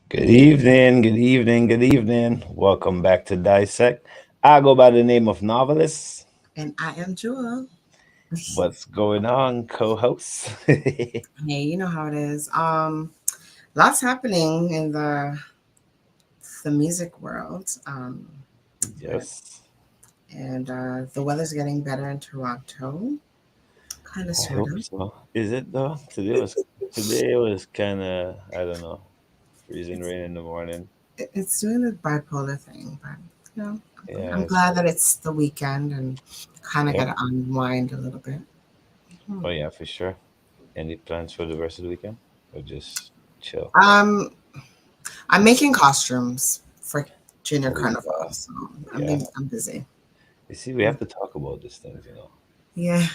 Good evening, good evening, good evening. Welcome back to Dissect. I go by the name of Novelist. And I am Jewel. What's going on, co-host? Hey, you know how it is. Lots happening in the music world. But Yes, and the weather's getting better in Toronto, kind of, I sort hope of. so. Is it though? Today was kind of, I don't know, freezing It's rain in the morning. it's doing the bipolar thing, but you know, I'm Yes. glad that it's the weekend and kind of got Yep. to unwind a little bit. Hmm. Oh yeah, for sure. Any plans for the rest of the weekend, or just chill? Um, I'm making costumes for Junior Oh Carnival, yeah, so yeah. I'm busy. You see, we have to talk about these things. Yeah.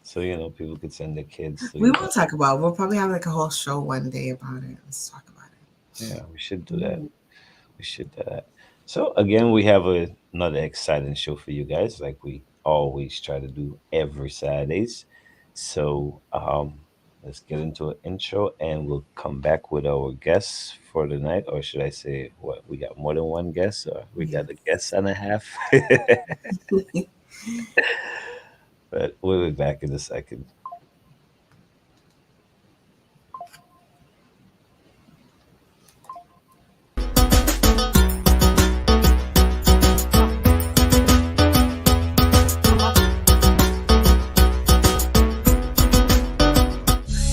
So people could send their kids We will talk about it. We'll probably have like a whole show one day about it. Let's talk about Yeah, we should do that. it. We should do that. So again, we have another exciting show for you guys, like we always try to do every Saturdays. So let's get into an intro, and we'll come back with our guests for the night, or should I say, what we got more than one guest, or we Yeah. got a guest and a half. But we'll be back in a second.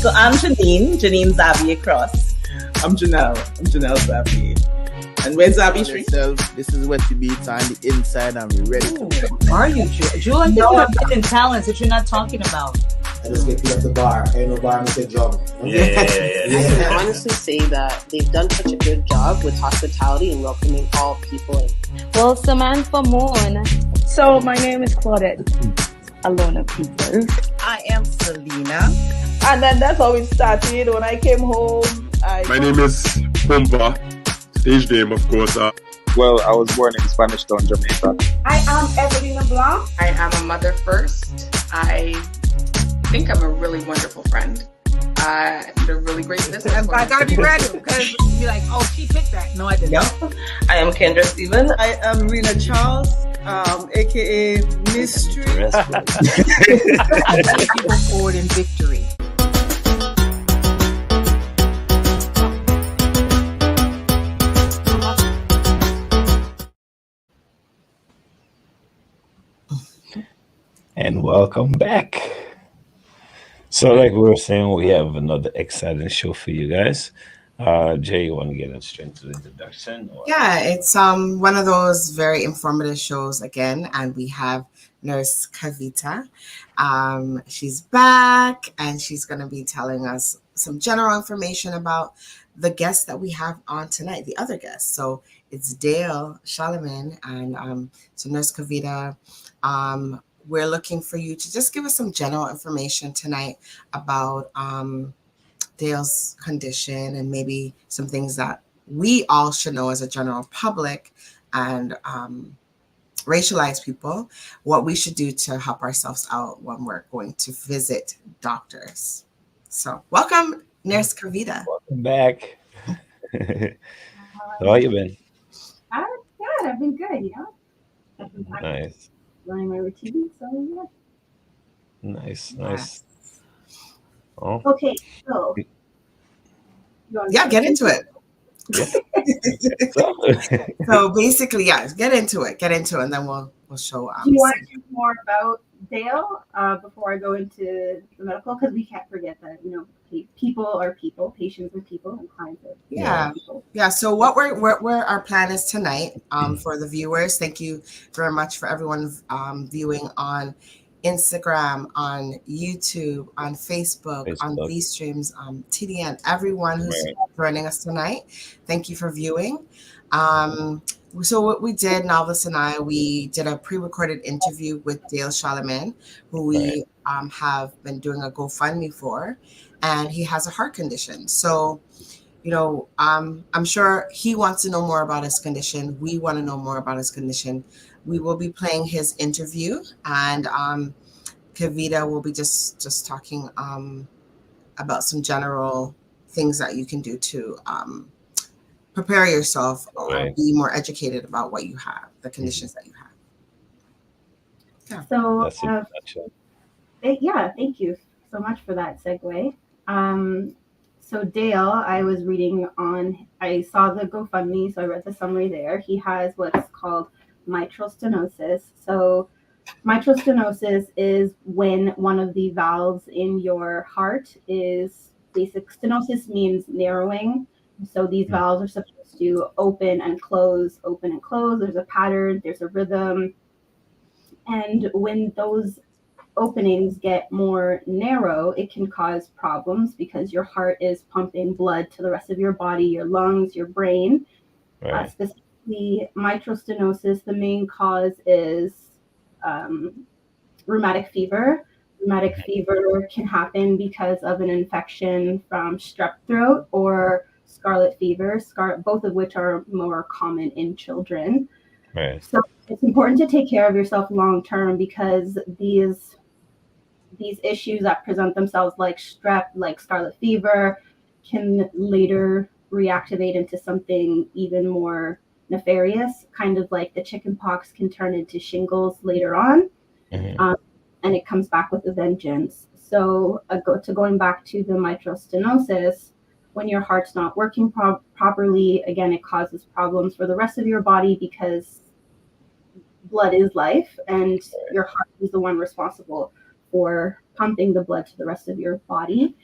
So I'm Janine Zabi across. I'm Janelle Zabi. And where's Zabi Street? This is what you beats on the inside, and we're ready to go. Are you, Jewel? I think you have hidden talents that you're not talking about. I just get put at the bar. Ain't no bar, Mr. John. Yeah. I can honestly say that they've done such a good job with hospitality and welcoming all people in. Well, Samantha Moon. So my name is Claudette Alona Peters. I am Selena. And then that's how it started. When I came home, My name is Pumpa. Stage name, of course. Well, I was born in Spanish Town, Jamaica. I am Evelina Blanc. I am a mother first. I think I'm a really wonderful friend. And a really great business. I gotta be ready because you're like, oh, she picked that. No, I didn't. Yep. I am Kendra Stephen. I am Rena Charles, aka Mystery. People forward in victory. And welcome back. So, like we were saying, we have another exciting show for you guys. Jay, you want to get us straight to the introduction? Or? Yeah, it's one of those very informative shows again, and we have Nurse Kavita. She's back, and she's going to be telling us some general information about the guests that we have on tonight, the other guests. So it's Dale Charlemagne, and so Nurse Kavita. We're looking for you to just give us some general information tonight about Dale's condition and maybe some things that we all should know as a general public and racialized people, what we should do to help ourselves out when we're going to visit doctors. So welcome, Nurse Kavita. Welcome back. How you been? Good. I've been good, Nice. Learning my routine, so yeah. Nice. Oh. Okay, so yeah, get into it. Yeah. So basically, yeah, get into it, and then we'll show. Do you want to hear more about Dale before I go into the medical? Because we can't forget that people are people, patients are people, and clients are people. Yeah. So what we're our plan is tonight for the viewers. Thank you very much for everyone viewing on Instagram, on YouTube, on Facebook, on these streams, TDN, everyone who's joining us tonight. Thank you for viewing. So what we did, Novelist and I, we did a pre-recorded interview with Dale Charlemagne, who we have been doing a GoFundMe for, and he has a heart condition. So, I'm sure he wants to know more about his condition. We want to know more about his condition. We will be playing his interview, and Kavita will be just talking about some general things that you can do to prepare yourself or Right. be more educated about what you have, the conditions that you have. Yeah. So, That's it. Actually. yeah, thank you so much for that segue. So Dale, I was reading on, I saw the GoFundMe, so I read the summary there. He has what's called mitral stenosis. So mitral stenosis is when one of the valves in your heart is basic. Stenosis means narrowing. So these valves are supposed to open and close, open and close. There's a pattern, there's a rhythm. And when those openings get more narrow, it can cause problems because your heart is pumping blood to the rest of your body, your lungs, your brain. Right. Specifically, mitral stenosis, the main cause is rheumatic fever. Rheumatic fever can happen because of an infection from strep throat or scarlet fever, both of which are more common in children. Right. So it's important to take care of yourself long term because these issues that present themselves like strep, like scarlet fever, can later reactivate into something even more nefarious, kind of like the chicken pox can turn into shingles later on, and it comes back with a vengeance. So going back to the mitral stenosis, when your heart's not working properly, again, it causes problems for the rest of your body because blood is life, and your heart is the one responsible for pumping the blood to the rest of your body.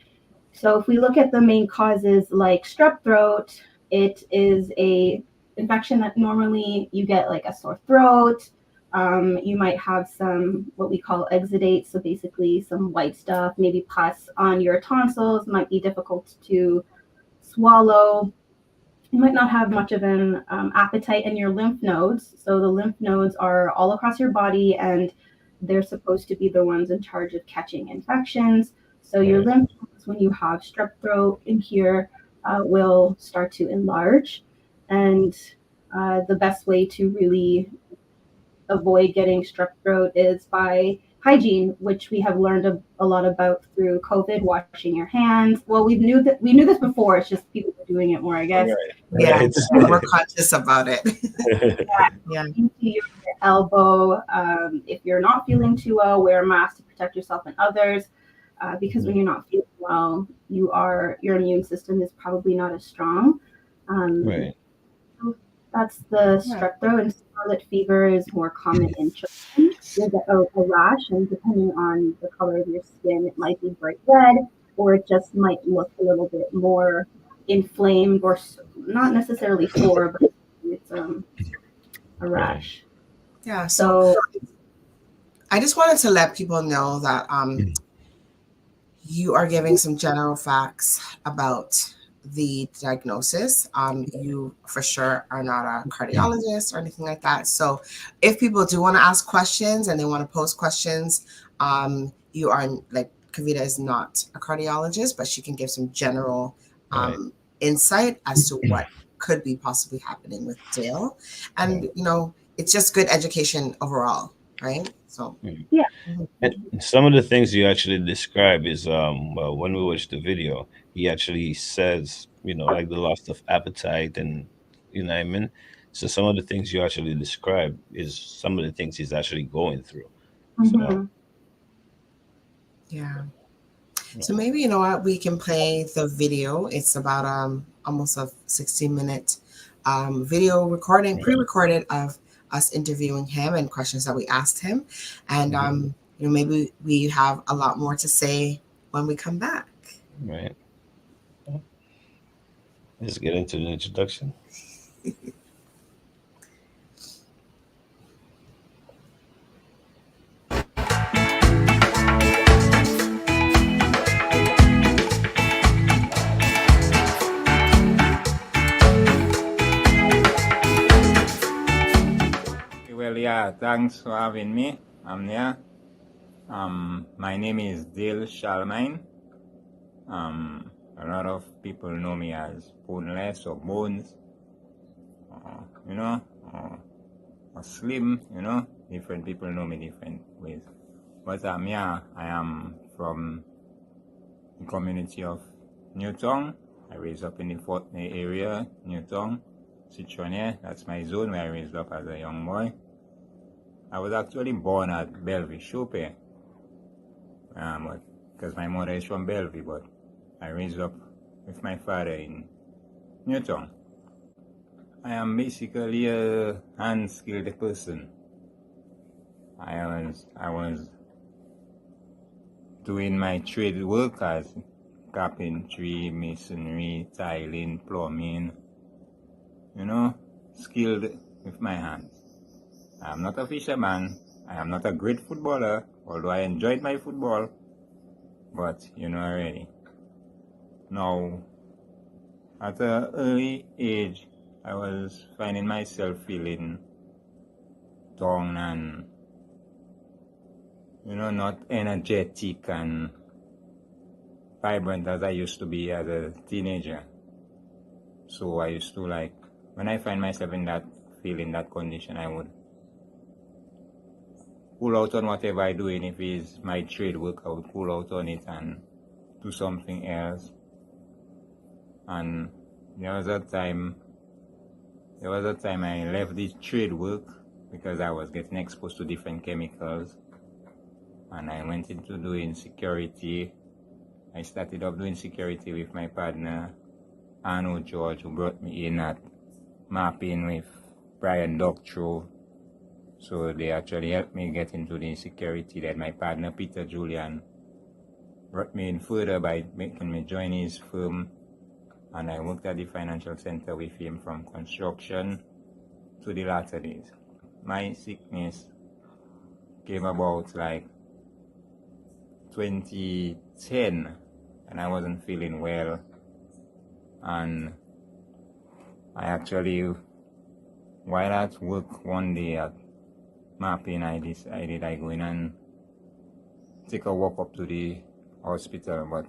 So if we look at the main causes like strep throat, it is a infection that normally you get like a sore throat. You might have some what we call exudate, so basically some white stuff, maybe pus on your tonsils, might be difficult to swallow. You might not have much of an appetite in your lymph nodes. So the lymph nodes are all across your body, and they're supposed to be the ones in charge of catching infections. So your lymph nodes, when you have strep throat in here, will start to enlarge. And the best way to really avoid getting strep throat is by hygiene, which we have learned a lot about through COVID, washing your hands. Well, we knew this before. It's just people are doing it more, I guess. Yeah, we're conscious about it. Yeah. Your elbow. If you're not feeling too well, wear a mask to protect yourself and others. Because when you're not feeling well, your immune system is probably not as strong. Right. That's the strep throat, and scarlet fever is more common in children. You'll get a rash, and depending on the color of your skin, it might be bright red, or it just might look a little bit more inflamed, or not necessarily sore, but it's a rash. Yeah. So I just wanted to let people know that you are giving some general facts about the diagnosis. You for sure are not a cardiologist or anything like that. So if people do want to ask questions and they want to pose questions, you are like, Kavita is not a cardiologist, but she can give some general insight as to what could be possibly happening with Dale. And, it's just good education overall, right? So, yeah. And some of the things you actually describe is, well, when we watch the video, he actually says, like the loss of appetite and, what I mean? So some of the things you actually describe is some of the things he's actually going through. So, yeah. So maybe, you know what, we can play the video. It's about almost a 16-minute video recording, pre-recorded of us interviewing him and questions that we asked him. And, maybe we have a lot more to say when we come back. Right. Let's get into the introduction. Well, yeah, thanks for having me. I'm here. My name is Dale Charlemagne. A lot of people know me as Boneless or Bones, or Slim, different people know me different ways. But I am from the community of Newtown. I raised up in the Fort May area, Newtown. Citronnier. That's my zone where I raised up as a young boy. I was actually born at Bellevue, Chope, because my mother is from Bellevue, but I raised up with my father in Newtown. I am basically a hand-skilled person. I was doing my trade work as carpentry, masonry, tiling, plumbing, skilled with my hands. I am not a fisherman. I am not a great footballer, although I enjoyed my football, but already. Now, at an early age, I was finding myself feeling down and not energetic and vibrant as I used to be as a teenager. So I used to when I find myself in that condition, I would pull out on whatever I do, and if it's my trade work, I would pull out on it and do something else. And there was a time I left this trade work because I was getting exposed to different chemicals, and I went into doing security. I started off doing security with my partner, Arno George, who brought me in at mapping with Brian Doctorow. So they actually helped me get into the security. That my partner, Peter Julian, brought me in further by making me join his firm. And I worked at the financial center with him from construction to the latter days. My sickness came about 2010, and I wasn't feeling well. And I actually, while at work one day at mapping, I decided I go in and take a walk up to the hospital. But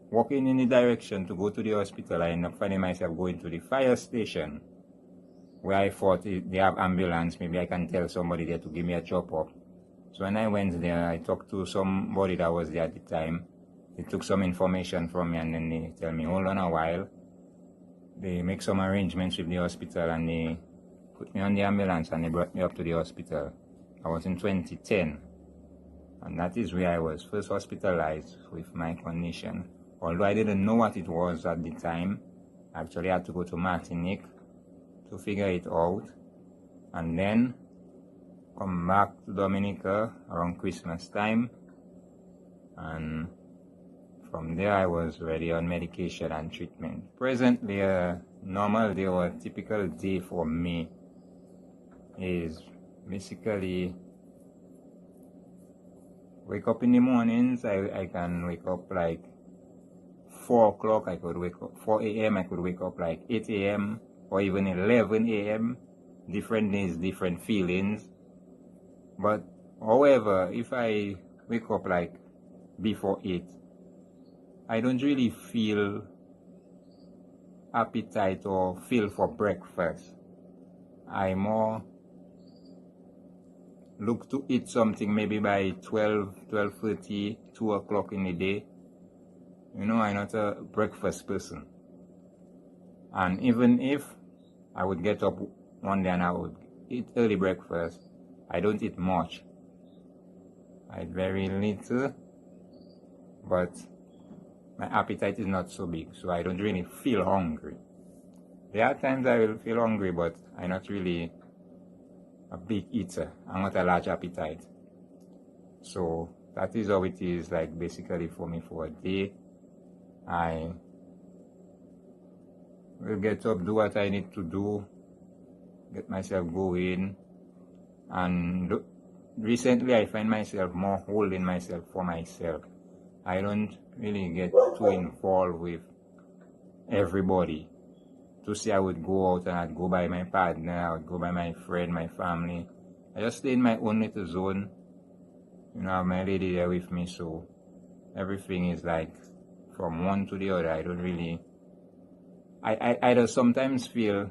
walking in the direction to go to the hospital, I ended up finding myself going to the fire station, where I thought they have ambulance. Maybe I can tell somebody there to give me a chop up. So when I went there, I talked to somebody that was there at the time. They took some information from me, and then they tell me, hold on a while. They make some arrangements with the hospital, and they put me on the ambulance, and they brought me up to the hospital. I was in 2010, and that is where I was first hospitalized with my condition. Although I didn't know what it was at the time, I actually had to go to Martinique to figure it out, and then come back to Dominica around Christmas time, and from there I was already on medication and treatment. Presently, a normal day or a typical day for me is basically wake up in the mornings. I can wake up 4 o'clock, I could wake up 4 a.m., I could wake up 8 a.m. or even 11 a.m. Different days, different feelings. But however, if I wake up before 8, I don't really feel appetite or feel for breakfast. I more look to eat something maybe by 12:30, 2 o'clock in the day. I'm not a breakfast person. And even if I would get up one day and I would eat early breakfast, I don't eat much. I eat very little, but my appetite is not so big, so I don't really feel hungry. There are times I will feel hungry, but I'm not really a big eater. I'm not a large appetite. So that is how it is basically for me for a day. I will get up, do what I need to do, get myself going, and recently I find myself more holding myself for myself. I don't really get too involved with everybody. To say I would go out and I'd go by my partner, I would go by my friend, my family. I just stay in my own little zone. I have my lady there with me, so everything is from one to the other. I don't really... I just sometimes feel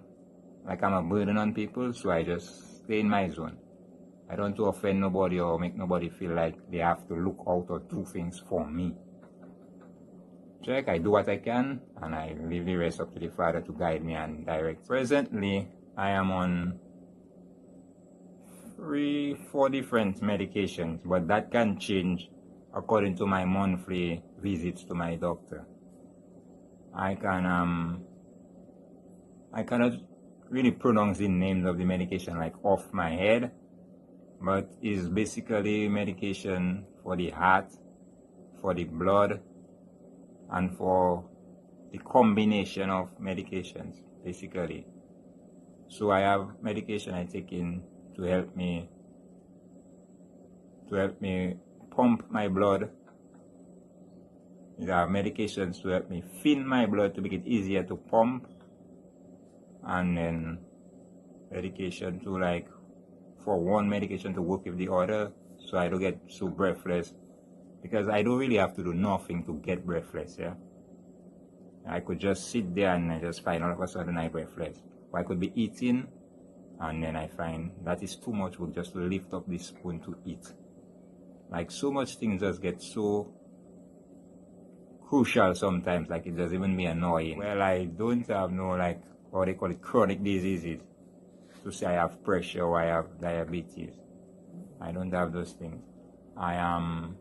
like I'm a burden on people, so I just stay in my zone. I don't want to offend nobody or make nobody feel like they have to look out or do things for me. check. I do what I can, and I leave the rest up to the Father to guide me and direct. Presently, I am on 3-4 different medications, but that can change according to my monthly visits to my doctor. I cannot really pronounce the names of the medication like off my head, but it's basically medication for the heart, for the blood, and for the combination of medications, basically. So I have medication I take in to help me pump my blood. There are medications to help me thin my blood to make it easier to pump, and then medication to like for one medication to work with the other, so I don't get so breathless, because I don't really have to do nothing to get breathless. Yeah, I could just sit there and I just find all of a sudden I'm breathless. Or I could be eating and then I find that is too much work just to lift up the spoon to eat. Like so much things just get so crucial sometimes, like it just even be annoying. Well, I don't have no like what they call it chronic diseases to say I have pressure or I have diabetes. I don't have those things. I am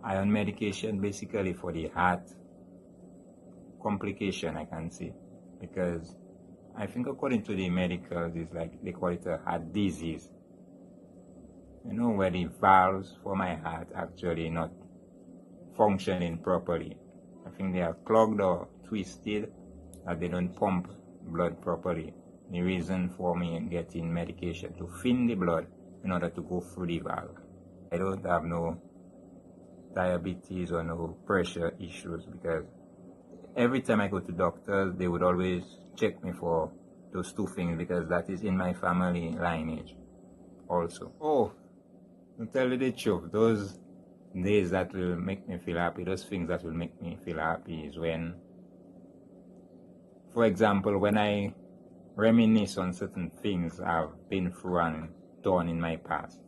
on medication basically for the heart complication, I can say, because I think according to the medicals, it's like they call it a heart disease. You know, where the valves for my heart actually not functioning properly. I think they are clogged or twisted, that they don't pump blood properly. The reason for me getting medication to thin the blood in order to go through the valve. I don't have no diabetes or no pressure issues, because every time I go to doctors, they would always check me for those two things, because that is in my family lineage also. Oh, to tell you the truth, those days that will make me feel happy, those things that will make me feel happy is when, for example, when I reminisce on certain things I've been through and done in my past.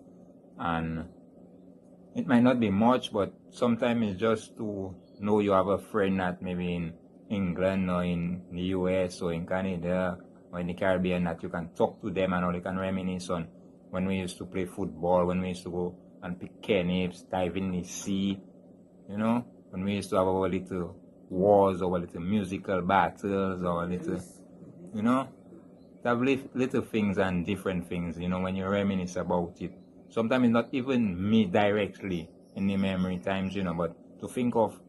And it might not be much, but sometimes it's just to know you have a friend that maybe in England or in the US or in Canada or in the Caribbean that you can talk to them and all, you can reminisce on when we used to play football, when we used to go and pick canoes, dive in the sea, you know, when we used to have our little wars, our little musical battles, our little, you know, have little things and different things, you know, when you reminisce about it. Sometimes it's not even me directly in the memory times, you know, but to think of,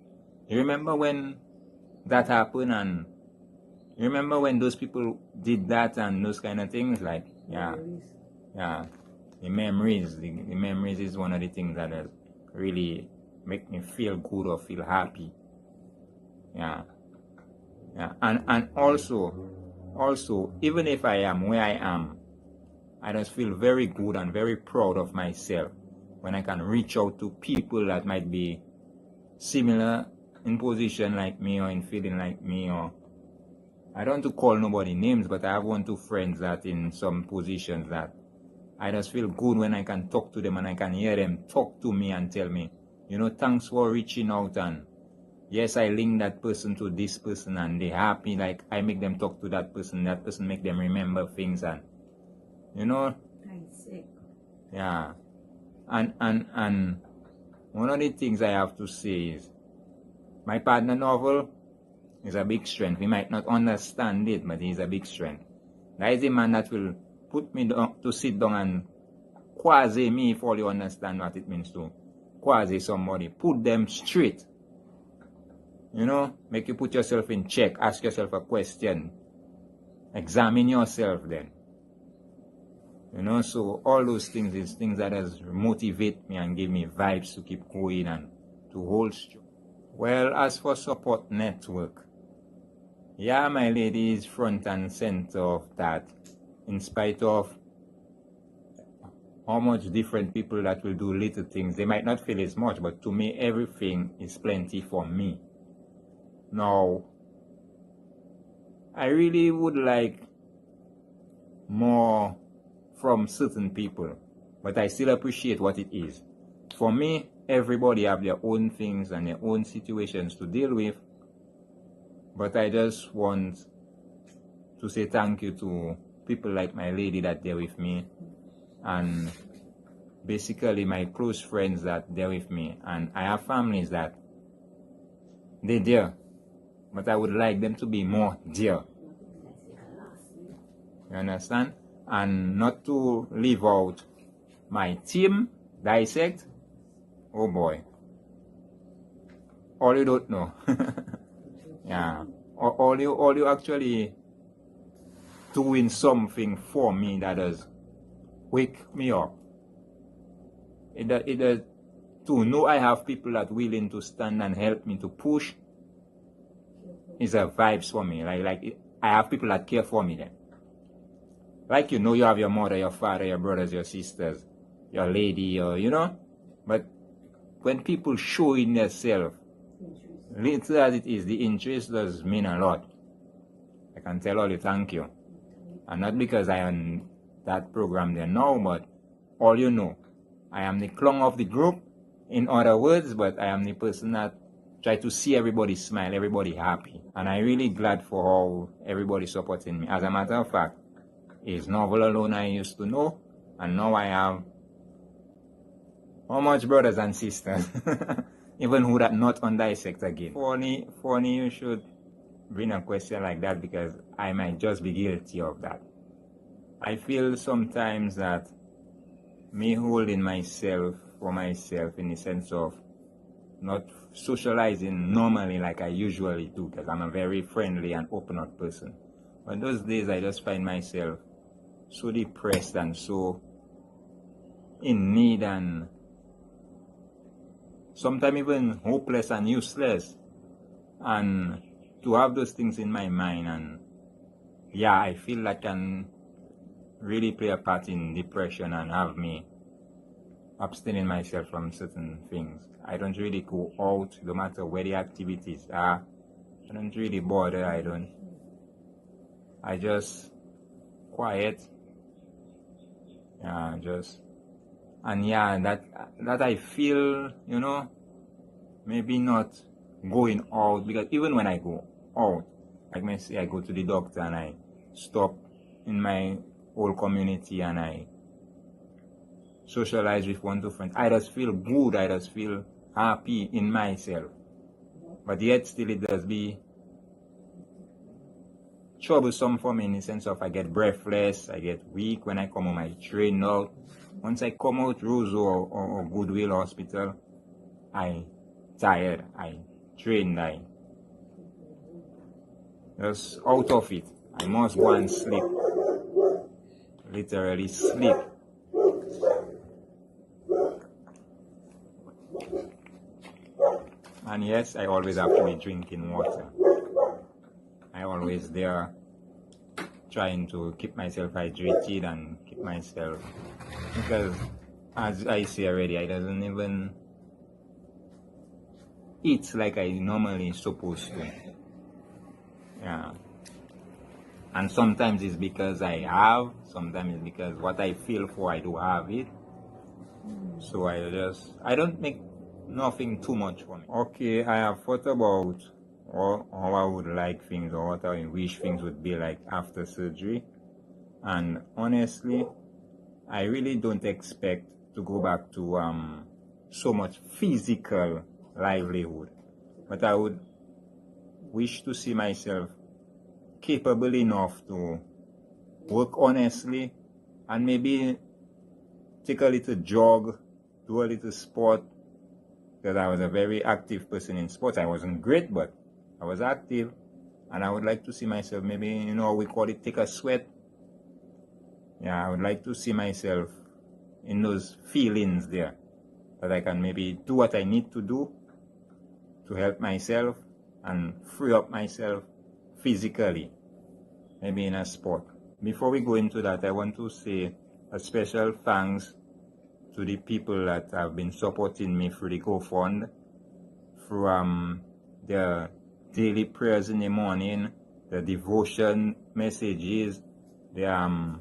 you remember when that happened, and you remember when those people did that and those kind of things, like, yeah, the memories is one of the things that really make me feel good or feel happy. And also, even if I am where I am, I just feel very good and very proud of myself when I can reach out to people that might be similar in position like me or in feeling like me, or I don't want to call nobody names, but I have 1-2 friends that in some positions that I just feel good when I can talk to them and I can hear them talk to me and tell me, you know, thanks for reaching out, and yes, I link that person to this person and they happy, like I make them talk to that person make them remember things, and you know, yeah. And one of the things I have to say is my partner Novel is a big strength. We might not understand it, but he's a big strength. That is a man that will put me down to sit down and quasi me, if all you understand what it means to quasi somebody, put them straight. You know, make you put yourself in check, ask yourself a question, examine yourself then. You know, so all those things is things that has motivate me and give me vibes to keep going and to hold strong. Well, as for support network, yeah, my lady is front and center of that, in spite of how much different people that will do little things. They might not feel as much, but to me, everything is plenty for me. Now, I really would like more from certain people, but I still appreciate what it is. For me, everybody have their own things and their own situations to deal with. But I just want to say thank you to people like my lady that they're with me, and basically my close friends that they're with me. And I have families that they're there, but I would like them to be more there. You understand? And not to leave out my team, Dissect. Oh boy. All you don't know. Yeah. All you actually doing something for me that does wake me up. It does to know I have people that willing to stand and help me to push is a vibes for me. Like I have people that care for me then. Like you have your mother, your father, your brothers, your sisters, your lady, or but when people show in themselves, little as it is, the interest does mean a lot. I can tell all you thank you. And not because I am that program there now, but all you know. I am the clown of the group, in other words, but I am the person that try to see everybody smile, everybody happy. And I'm really glad for how everybody supporting me. As a matter of fact, it's Novel alone I used to know, and now I have how much brothers and sisters, even who that not on Dissect again. Funny, you should bring a question like that, because I might just be guilty of that. I feel sometimes that me holding myself for myself in the sense of not socializing normally like I usually do, because I'm a very friendly and open up person. But those days I just find myself so depressed and so in need and sometimes even hopeless and useless. And to have those things in my mind, and yeah, I feel that can really play a part in depression and have me abstaining myself from certain things. I don't really go out, no matter where the activities are. I don't really bother. I just quiet. Yeah, that I feel, maybe not going out, because even when I go out, like I say, I go to the doctor and I stop in my whole community and I socialize with 1-2 friends. I just feel good, I just feel happy in myself. But yet still it does be troublesome for me in the sense of I get breathless, I get weak when I come home, I train out. Once I come out Roseau or Goodwill Hospital, I tired, I trained, I just out of it. I must go and sleep. Literally sleep. And yes, I always have to be drinking water. I always there trying to keep myself hydrated and keep myself, because as I say already, I doesn't even eat like I normally supposed to. Yeah. And sometimes it's because I have, sometimes it's because what I feel for, I do have it. So I don't make nothing too much for me. Okay, I have thought about how I would like things, or what I wish things would be like after surgery. And honestly, I really don't expect to go back to so much physical livelihood. But I would wish to see myself capable enough to work honestly and maybe take a little jog, do a little sport, because I was a very active person in sports. I wasn't great, but I was active, and I would like to see myself maybe, we call it take a sweat. Yeah, I would like to see myself in those feelings there, that I can maybe do what I need to do to help myself and free up myself physically, maybe in a sport. Before we go into that, I want to say a special thanks to the people that have been supporting me through the GoFund, through the daily prayers in the morning, the devotion messages, the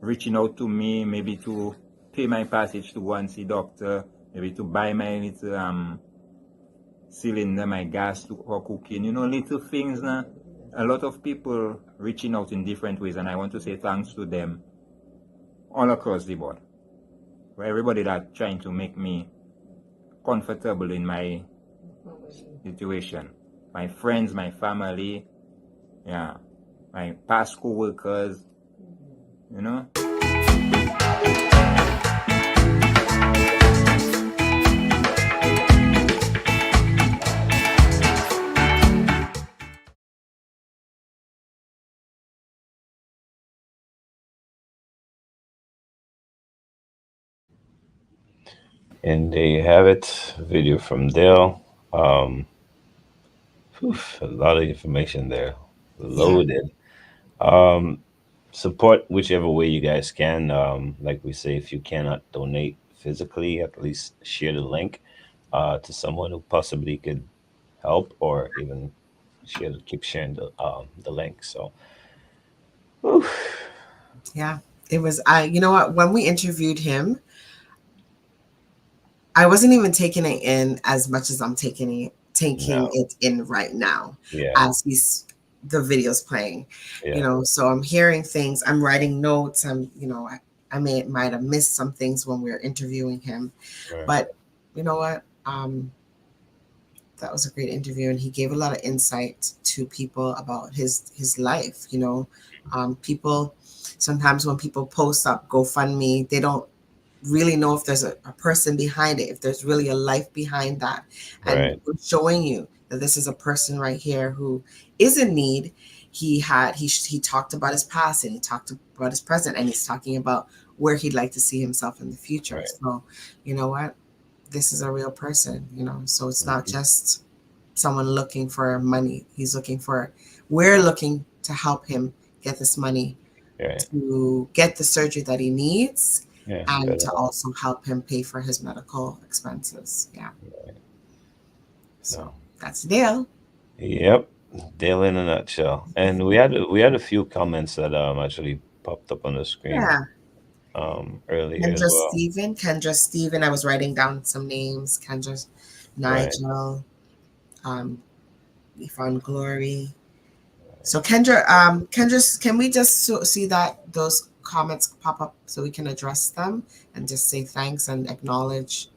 reaching out to me maybe to pay my passage to go and see doctor, maybe to buy my little cylinder, my gas for cooking, little things now. A lot of people reaching out in different ways, and I want to say thanks to them all across the board. For everybody that trying to make me comfortable in my situation. My friends, my family, yeah, my past co-workers, And there you have it. Video from Dale. A lot of information there. Loaded. Um, support whichever way you guys can. Like we say, if you cannot donate physically, at least share the link to someone who possibly could help, or even keep sharing the link. So, Yeah, it was. You know what? When we interviewed him, I wasn't even taking it in as much as I'm taking it in right now. Yeah. As the video's playing, so I'm hearing things, I'm writing notes, I might have missed some things when we were interviewing him, but you know what? That was a great interview, and he gave a lot of insight to people about his life. People sometimes when people post up GoFundMe, they don't really know if there's a person behind it, if there's really a life behind that. And we're showing you that this is a person right here who is in need. He talked about his past, and he talked about his present, and he's talking about where he'd like to see himself in the future. So, you know what? This is a real person, so it's not just someone looking for money. We're looking to help him get this money to get the surgery that he needs. And to also help him pay for his medical expenses. Yeah. So that's Dale. Yep, Dale in a nutshell. And we had a few comments that actually popped up on the screen. Yeah. Earlier as well. Kendra Steven. I was writing down some names. Kendra, Nigel, Yvonne Glory. So Kendra, can we just see that those comments pop up so we can address them and just say thanks and acknowledge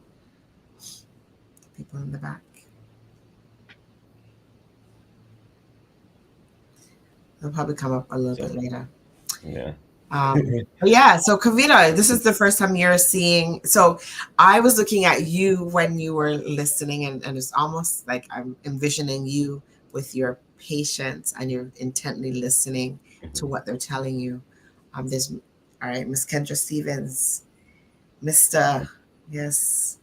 the people in the back? They'll probably come up a little bit later. Yeah. Yeah. So Kavita, this is the first time you're seeing. So I was looking at you when you were listening, and it's almost like I'm envisioning you with your patience, and you're intently listening to what they're telling you. There's, all right, Miss Kendra Stevens, Mr. Yes,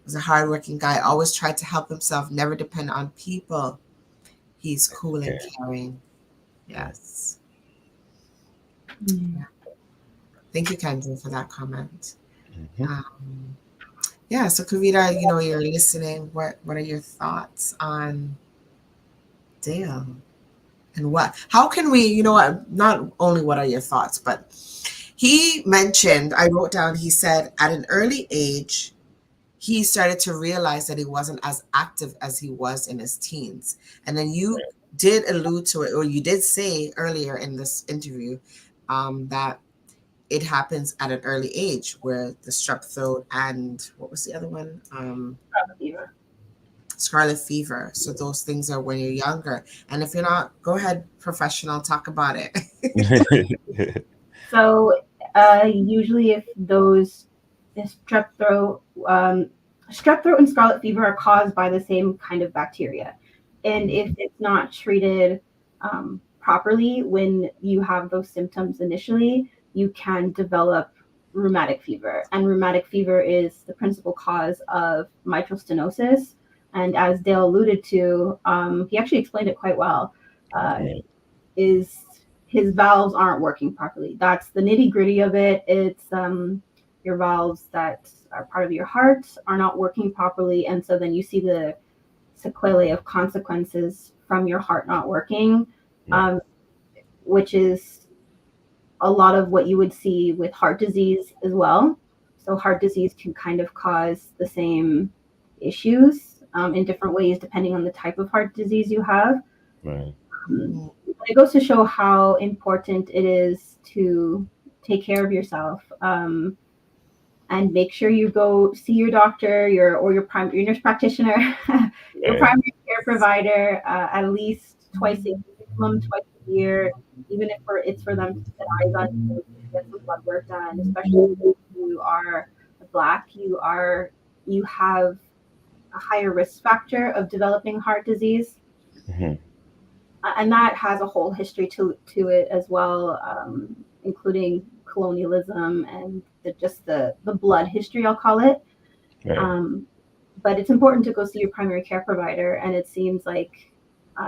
was a hardworking guy, always tried to help himself, never depend on people. He's cool and caring. Yes. Yeah. Thank you, Kendra, for that comment. Yeah, so Kavita, you're listening. What are your thoughts on Dale? And how can we, not only what are your thoughts, but he mentioned, I wrote down, he said at an early age, he started to realize that he wasn't as active as he was in his teens. And then you did allude to it, or you did say earlier in this interview that it happens at an early age, where the strep throat and what was the other one? Scarlet fever. So those things are when you're younger. And if you're not, go ahead, professional, talk about it. So usually if those strep throat and scarlet fever are caused by the same kind of bacteria. And if it's not treated properly when you have those symptoms initially, you can develop rheumatic fever. And rheumatic fever is the principal cause of mitral stenosis. And as Dale alluded to, he actually explained it quite well, is his valves aren't working properly. That's the nitty gritty of it. It's your valves that are part of your heart are not working properly. And so then you see the sequelae of consequences from your heart not working, which is a lot of what you would see with heart disease as well. So heart disease can kind of cause the same issues in different ways depending on the type of heart disease you have. Right. It goes to show how important it is to take care of yourself, and make sure you go see your doctor, your nurse practitioner, your primary care provider at least minimum twice a year, even if it's for them to get eyes on you, to get some blood work done. Especially if you are Black, you have a higher risk factor of developing heart disease. Mm-hmm. And that has a whole history to it as well, including colonialism and the blood history, I'll call it. Right. But it's important to go see your primary care provider, and it seems like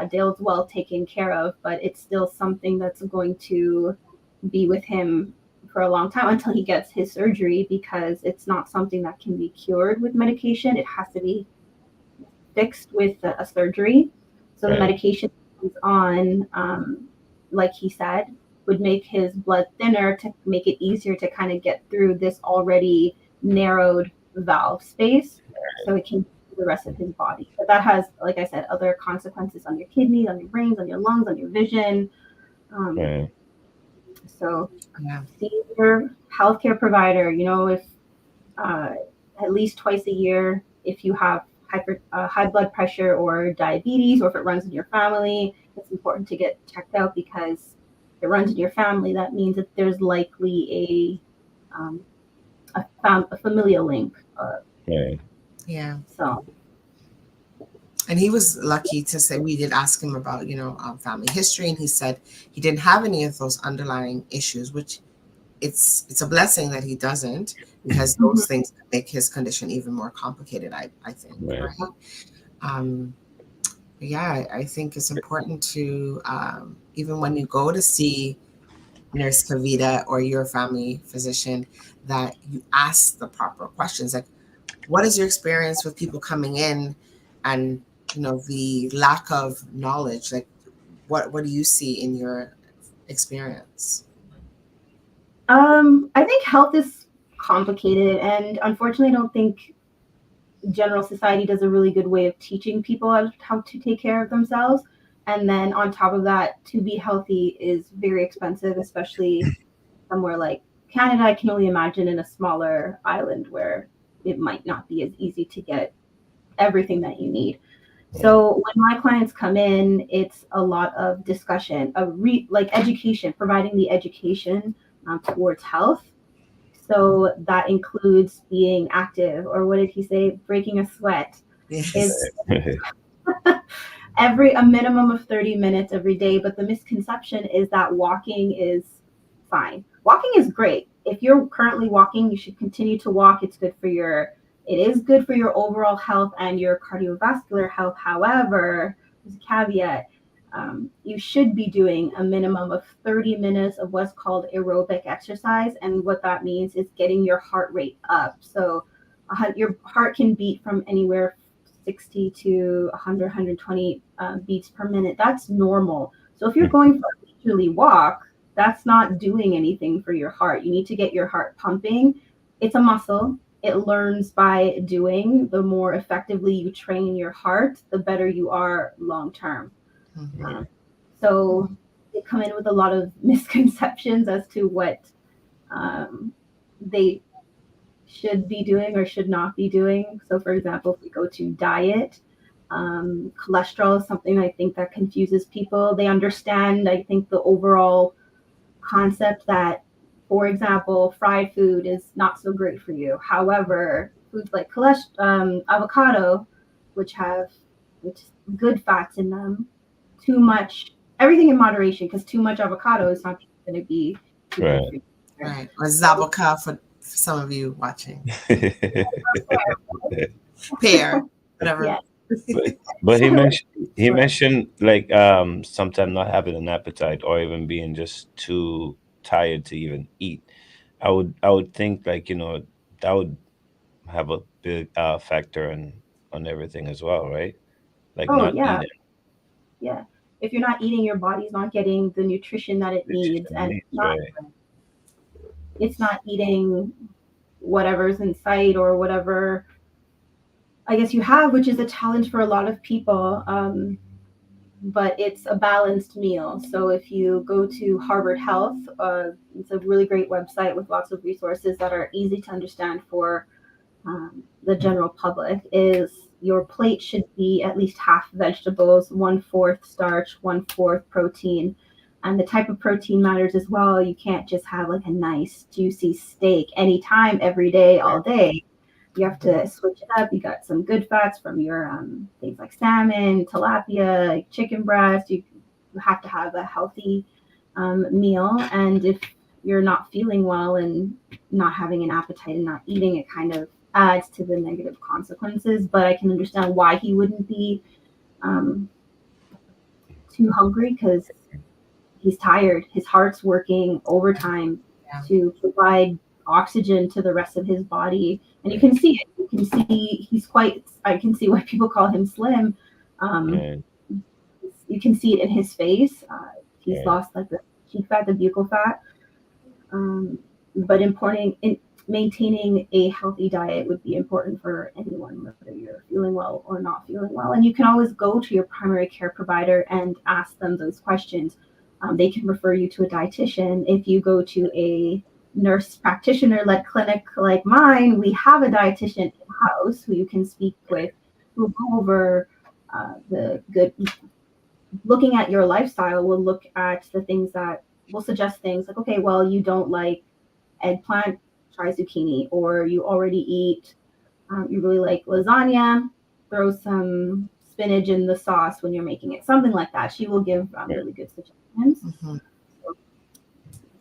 Dale's well taken care of, but it's still something that's going to be with him for a long time until he gets his surgery, because it's not something that can be cured with medication. It has to be fixed with a surgery. So the medication he's on, like he said, would make his blood thinner to make it easier to kind of get through this already narrowed valve space, so it can get the rest of his body. But that has, like I said, other consequences on your kidneys, on your brains, on your lungs, on your vision. So see your healthcare provider, if at least twice a year, if you have high blood pressure or diabetes, or if it runs in your family, it's important to get checked out, because if it runs in your family, that means that there's likely a familial link. Yeah. So. And he was lucky to say, we did ask him about, family history, and he said he didn't have any of those underlying issues, which it's a blessing that he doesn't, because those things make his condition even more complicated, I think. Right. Yeah, I think it's important to, even when you go to see Nurse Kavita or your family physician, that you ask the proper questions. Like, what is your experience with people coming in and, the lack of knowledge? Like, what do you see in your experience? I think health is complicated, and unfortunately, I don't think general society does a really good way of teaching people how to take care of themselves. And then on top of that, to be healthy is very expensive, especially somewhere like Canada. I can only imagine in a smaller island where it might not be as easy to get everything that you need. So when my clients come in, it's a lot of discussion, like education, providing the education towards health. So that includes being active, or what did he say? Breaking a sweat. Is a minimum of 30 minutes every day. But the misconception is that walking is fine. Walking is great. If you're currently walking, you should continue to walk. It is good for your overall health and your cardiovascular health. However, there's a caveat. You should be doing a minimum of 30 minutes of what's called aerobic exercise. And what that means is getting your heart rate up. So your heart can beat from anywhere 60 to 100, 120 beats per minute. That's normal. So if you're going for a leisurely walk, that's not doing anything for your heart. You need to get your heart pumping. It's a muscle. It learns by doing. The more effectively you train your heart, the better you are long term. So they come in with a lot of misconceptions as to what they should be doing or should not be doing. So for example, if we go to diet, cholesterol is something I think that confuses people. They understand, I think, the overall concept that, for example, fried food is not so great for you. However, foods like avocado, which have good fats in them, too much, everything in moderation, because too much avocado is not going to be too good for you. Right. Or zabaka for some of you watching. Pear, whatever. Yeah. But he mentioned like sometimes not having an appetite, or even being just too tired to even eat. I would think, like, that would have a big factor on everything as well, right? Like not eating. Yeah. If you're not eating, your body's not getting the nutrition that it needs, and it's not eating whatever's in sight or whatever I guess you have, which is a challenge for a lot of people. But it's a balanced meal. So if you go to Harvard Health, it's a really great website with lots of resources that are easy to understand for the general public. Is your plate should be at least half vegetables, 1/4 starch, 1/4 protein. And the type of protein matters as well. You can't just have like a nice juicy steak anytime, every day, all day. You have to switch it up. You got some good fats from your things like salmon, tilapia, chicken breast. You have to have a healthy meal. And if you're not feeling well and not having an appetite and not eating, it kind of adds to the negative consequences. But I can understand why he wouldn't be too hungry, because he's tired. His heart's working overtime to provide oxygen to the rest of his body. And you can see it. You can see I can see why people call him slim. You can see it in his face. He's lost like the cheek fat, the buccal fat. But maintaining a healthy diet would be important for anyone, whether you're feeling well or not feeling well. And you can always go to your primary care provider and ask them those questions. They can refer you to a dietitian. If you go to a nurse practitioner-led clinic like mine, we have a dietitian in-house who you can speak with, who will go over looking at your lifestyle. Will look at the things that will suggest things like, okay, well, you don't like eggplant, try zucchini, or you already eat, you really like lasagna, throw some spinach in the sauce when you're making it, something like that. She will give really good suggestions. So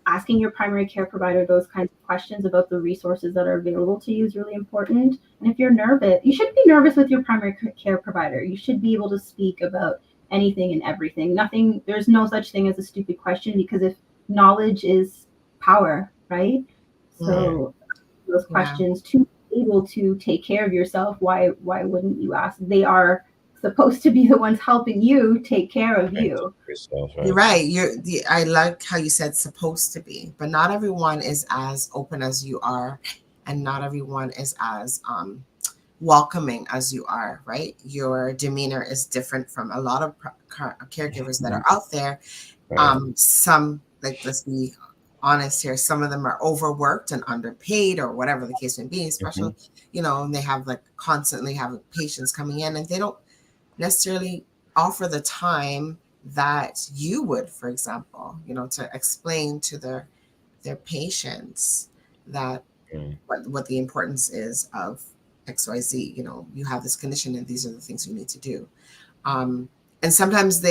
asking your primary care provider those kinds of questions about the resources that are available to you is really important. And if you're nervous, you shouldn't be nervous with your primary care provider. You should be able to speak about anything and everything. There's no such thing as a stupid question, because if knowledge is power, right? So those questions, to be able to take care of yourself, why wouldn't you ask? They are supposed to be the ones helping you take care of you. You're right. I like how you said supposed to be, but not everyone is as open as you are, and not everyone is as welcoming as you are, right? Your demeanor is different from a lot of caregivers that are out there. Some, like, let's be honest here, some of them are overworked and underpaid, or whatever the case may be, especially, and they have constantly have patients coming in, and they don't necessarily offer the time that you would, for example, to explain to their patients that what the importance is of XYZ. You have this condition and these are the things you need to do. And sometimes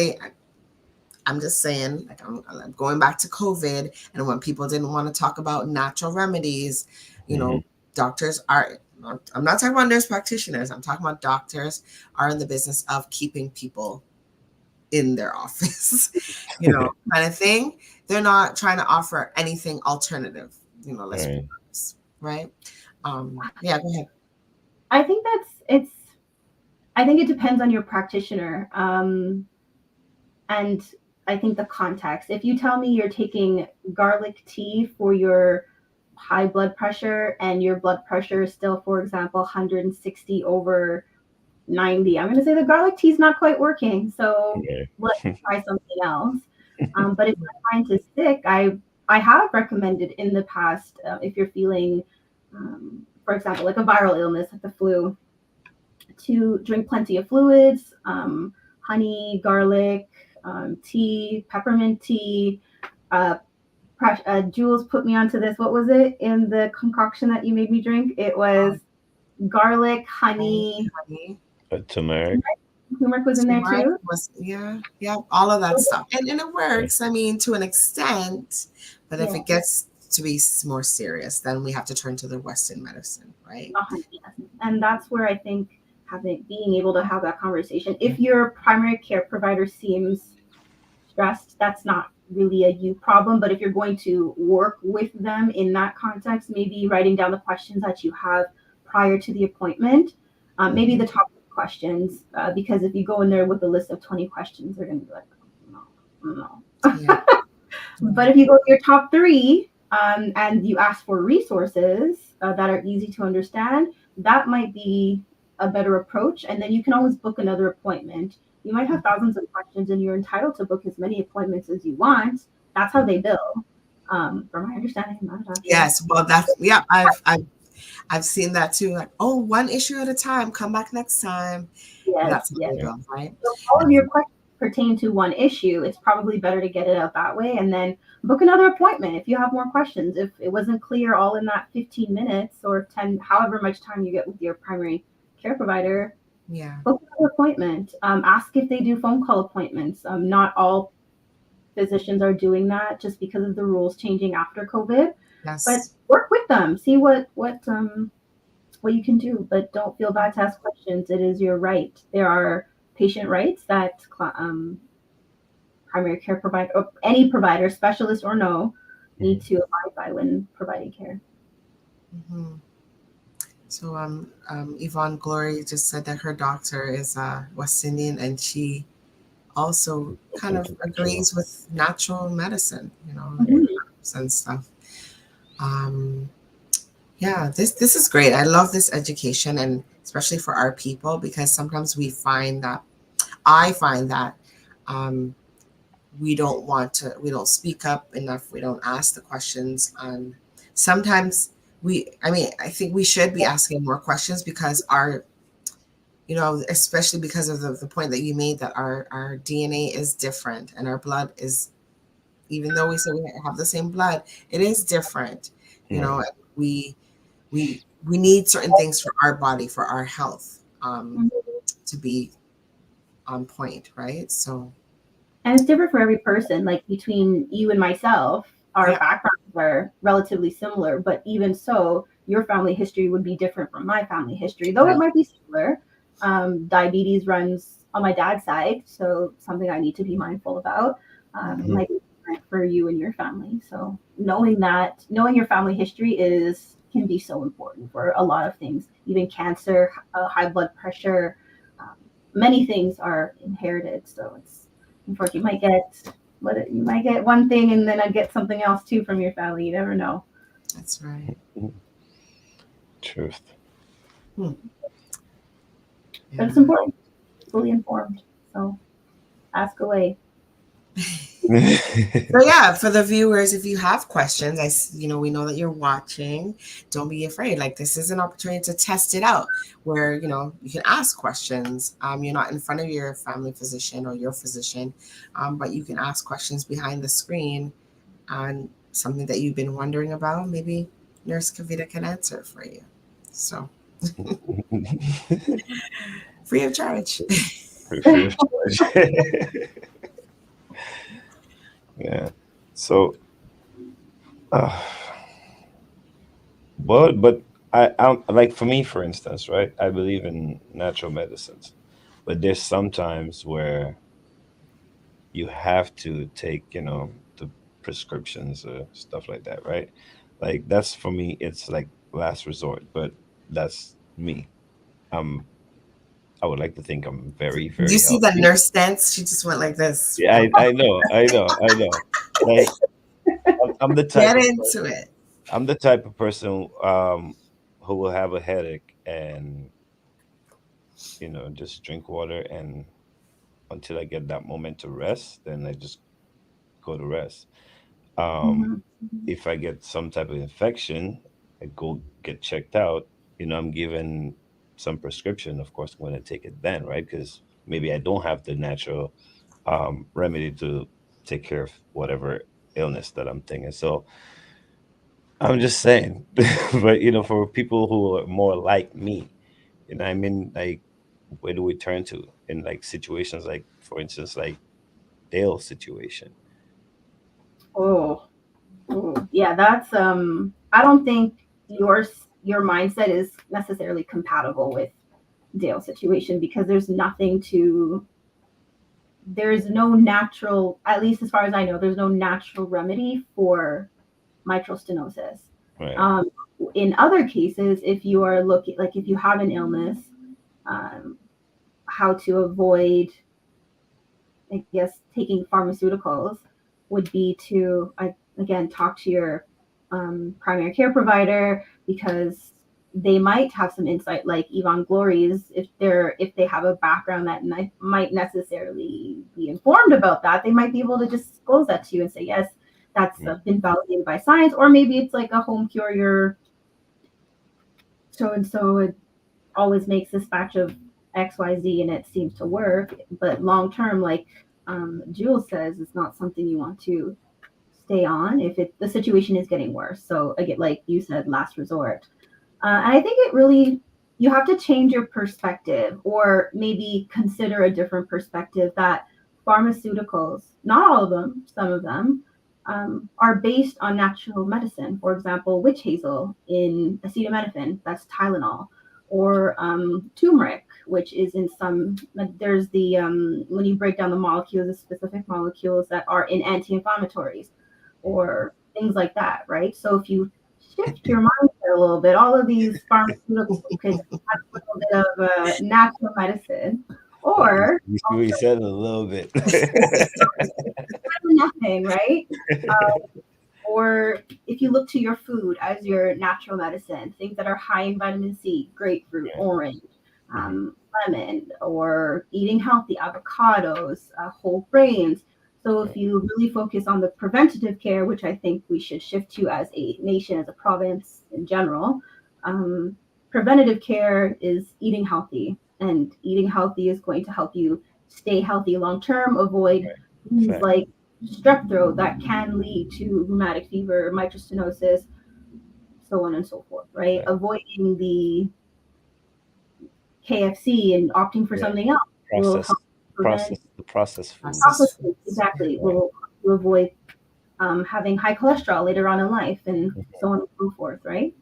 I'm just saying, I'm going back to COVID, and when people didn't want to talk about natural remedies, doctors are, I'm not talking about nurse practitioners, I'm talking about doctors are in the business of keeping people in their office, kind of thing. They're not trying to offer anything alternative, let's be honest, right? Yeah, go ahead. I think I think it depends on your practitioner. And I think the context. If you tell me you're taking garlic tea for your high blood pressure and your blood pressure is still, for example, 160 over 90, I'm going to say the garlic tea is not quite working. So let's try something else. But if your client is sick, I have recommended in the past, if you're feeling, for example, like a viral illness, like the flu, to drink plenty of fluids, honey, garlic, tea, peppermint tea. Jules put me onto this. What was it in the concoction that you made me drink? It was garlic, honey, turmeric. Turmeric was in there too. Yeah, all of that stuff, and it works. I mean, to an extent, but if it gets to be more serious, then we have to turn to the Western medicine, right? And that's where I think being able to have that conversation. If your primary care provider seems stressed, that's not really a you problem. But if you're going to work with them in that context, maybe writing down the questions that you have prior to the appointment, maybe the top questions, because if you go in there with a list of 20 questions, they're going to be like, no. But if you go with your top 3, and you ask for resources that are easy to understand, that might be a better approach. And then you can always book another appointment. You might have thousands of questions and you're entitled to book as many appointments as you want. That's how they bill. From my understanding, I'm not a doctor. Yes, well, I've seen that too. Like, oh, one issue at a time. Come back next time. Yes, That's how yes. they go, right? So if all of your questions pertain to one issue, it's probably better to get it out that way and then book another appointment if you have more questions. If it wasn't clear all in that 15 minutes or 10, however much time you get with your primary care provider, book another appointment. Ask if they do phone call appointments. Not all physicians are doing that just because of the rules changing after COVID. Yes. But work with them. See what you can do. But don't feel bad to ask questions. It is your right. There are patient rights that primary care provider or any provider, specialist or no, need to abide by when providing care. Mm-hmm. So Yvonne Glory just said that her doctor is West Indian, and she also kind of agrees with natural medicine, and stuff. Yeah, this is great. I love this education, and especially for our people, because sometimes I find that we don't speak up enough. We don't ask the questions. Sometimes I think we should be asking more questions because especially because of the point that you made that our DNA is different and our blood is, even though we say we have the same blood, it is different. We need certain things for our body, for our health, to be on point, right? So, and it's different for every person. Like between you and myself, our backgrounds are relatively similar, but even so, your family history would be different from my family history, though it might be similar. Diabetes runs on my dad's side, so something I need to be mindful about. Might be different for you and your family. So knowing your family history can be so important for a lot of things, even cancer, high blood pressure. Many things are inherited, so it's unfortunate. You might get one thing and then I get something else too from your family. You never know. That's right. Truth. But it's important. Fully informed. So ask away. So yeah, for the viewers, if you have questions, we know that you're watching. Don't be afraid. Like, this is an opportunity to test it out, where you can ask questions. You're not in front of your family physician or your physician, but you can ask questions behind the screen on something that you've been wondering about. Maybe Nurse Kavita can answer for you. So free of charge. Free of charge. Yeah. So, but I'm like, for me, for instance, right? I believe in natural medicines, but there's sometimes where you have to take, the prescriptions or stuff like that, right? Like, that's, for me, it's like last resort, but that's me. I would like to think I'm very, Do very you see that healthy. nurse stance? She just went like this. Yeah, I know. Like, I'm the type Get of into person. it. I'm the type of person who will have a headache and just drink water, and until I get that moment to rest, then I just go to rest. Um, if I get some type of infection, I go get checked out. I'm given some prescription. Of course, I'm going to take it then, right? Because maybe I don't have the natural remedy to take care of whatever illness that I'm thinking. So I'm just saying, but for people who are more like me, I mean, like, where do we turn to in like situations like, for instance, like Dale's situation? Oh, yeah, that's I don't think your mindset is necessarily compatible with Dale's situation because there's no natural, at least as far as I know, there's no natural remedy for mitral stenosis. Right. In other cases, if you are looking, like if you have an illness, how to avoid, I guess, taking pharmaceuticals would be to, again, talk to your primary care provider, because they might have some insight, like Yvonne Glory's, if they have a background that might necessarily be informed about that, they might be able to disclose that to you and say, yes, that's been validated by science. Or maybe it's like a home cure, you're so and so it always makes this batch of XYZ and it seems to work, but long term, like Jules says, it's not something you want to stay on if the situation is getting worse. So again, like you said, last resort. And I think you have to change your perspective, or maybe consider a different perspective, that pharmaceuticals, not all of them, some of them, are based on natural medicine. For example, witch hazel in acetaminophen, that's Tylenol, or turmeric, which is in some, there's the, when you break down the molecules, the specific molecules that are in anti-inflammatories, or things like that, right? So if you shift your mindset a little bit, all of these pharmaceuticals could have a little bit of natural medicine, or we said a little bit. Nothing, right? Or if you look to your food as your natural medicine, things that are high in vitamin C, grapefruit, orange, lemon, or eating healthy, avocados, whole grains. So if you really focus on the preventative care, which I think we should shift to as a nation, as a province in general, preventative care is eating healthy. And eating healthy is going to help you stay healthy long term, avoid things like strep throat that can lead to rheumatic fever, myelostenosis, so on and so forth, right? Avoiding the KFC and opting for something else will help prevent processed foods. Processed foods, exactly. Will avoid having high cholesterol later on in life, and so on and so forth, right?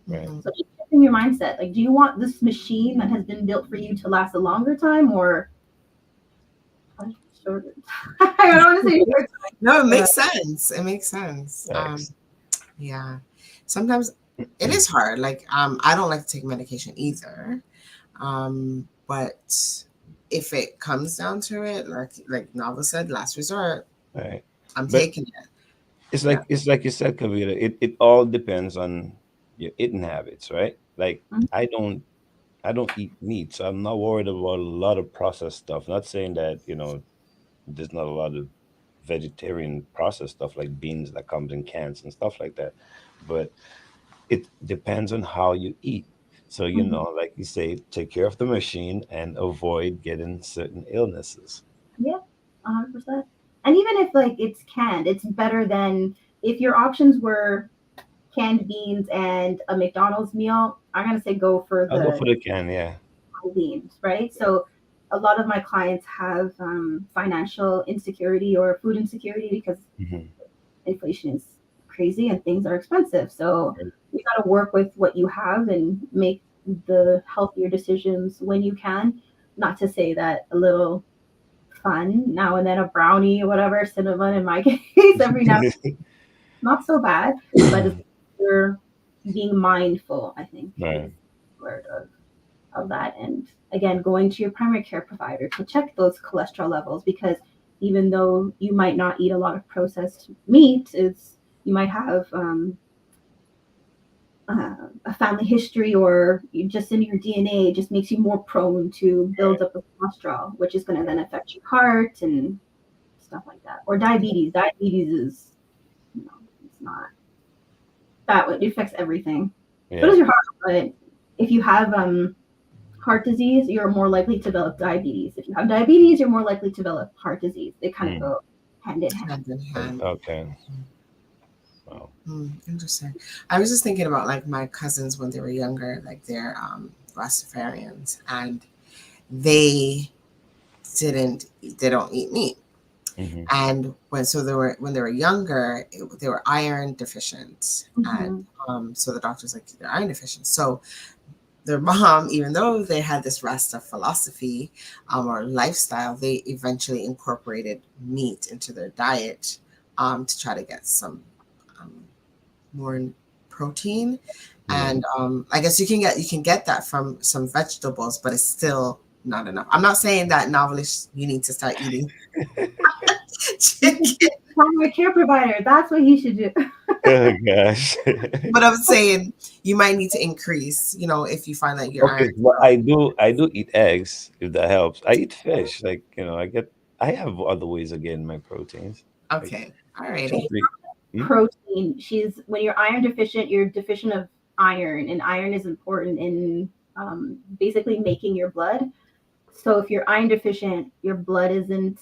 Right. So just shifting your mindset. Like, do you want this machine that has been built for you to last a longer time, or shorter? I don't want to say short time. No, it makes sense. It makes sense. Yeah. Sometimes it is hard. Like, I don't like to take medication either. But if it comes down to it, like Nava said, last resort, right, I'm taking it. It's like it's like you said, Kavita. It all depends on your eating habits, right? Like I don't eat meat, so I'm not worried about a lot of processed stuff. Not saying that there's not a lot of vegetarian processed stuff like beans that comes in cans and stuff like that, but it depends on how you eat. So like you say, take care of the machine and avoid getting certain illnesses. Yeah, 100%. And even if like it's canned, it's better than if your options were canned beans and a McDonald's meal. I'm gonna say go for I'll go for the can, yeah. Beans, right? So a lot of my clients have financial insecurity or food insecurity because inflation is crazy and things are expensive. So you got to work with what you have and make the healthier decisions when you can. Not to say that a little fun now and then, a brownie or whatever, cinnamon in my case, every now and then, not so bad, but you're being mindful, I think, is the word of that. And again, going to your primary care provider to check those cholesterol levels, because even though you might not eat a lot of processed meat, you might have a family history, or just in your DNA, it just makes you more prone to build up the cholesterol, which is going to then affect your heart and stuff like that. Or diabetes. Diabetes is, it's not that way. It affects everything. So does your heart. But if you have heart disease, you're more likely to develop diabetes. If you have diabetes, you're more likely to develop heart disease. They kind of go hand in hand. Okay. Wow. Interesting. I was just thinking about like my cousins when they were younger, like they're Rastafarians, and they don't eat meat. And when they were younger, they were iron deficient, and so the doctor's like, they're iron deficient. So their mom, even though they had this Rasta philosophy or lifestyle, they eventually incorporated meat into their diet to try to get some more protein. And I guess you can get that from some vegetables, but it's still not enough. I'm not saying that novelists, you need to start eating chicken. Primary care provider, that's what he should do. Oh gosh. But I'm saying you might need to increase, if you find that your Okay, iron's well, low. I do eat eggs if that helps. I eat fish, like I have other ways of getting my proteins, like Okay. two, Alrighty. three. Hmm? Protein. When you're iron deficient, you're deficient of iron, and iron is important in basically making your blood. So if you're iron deficient, your blood isn't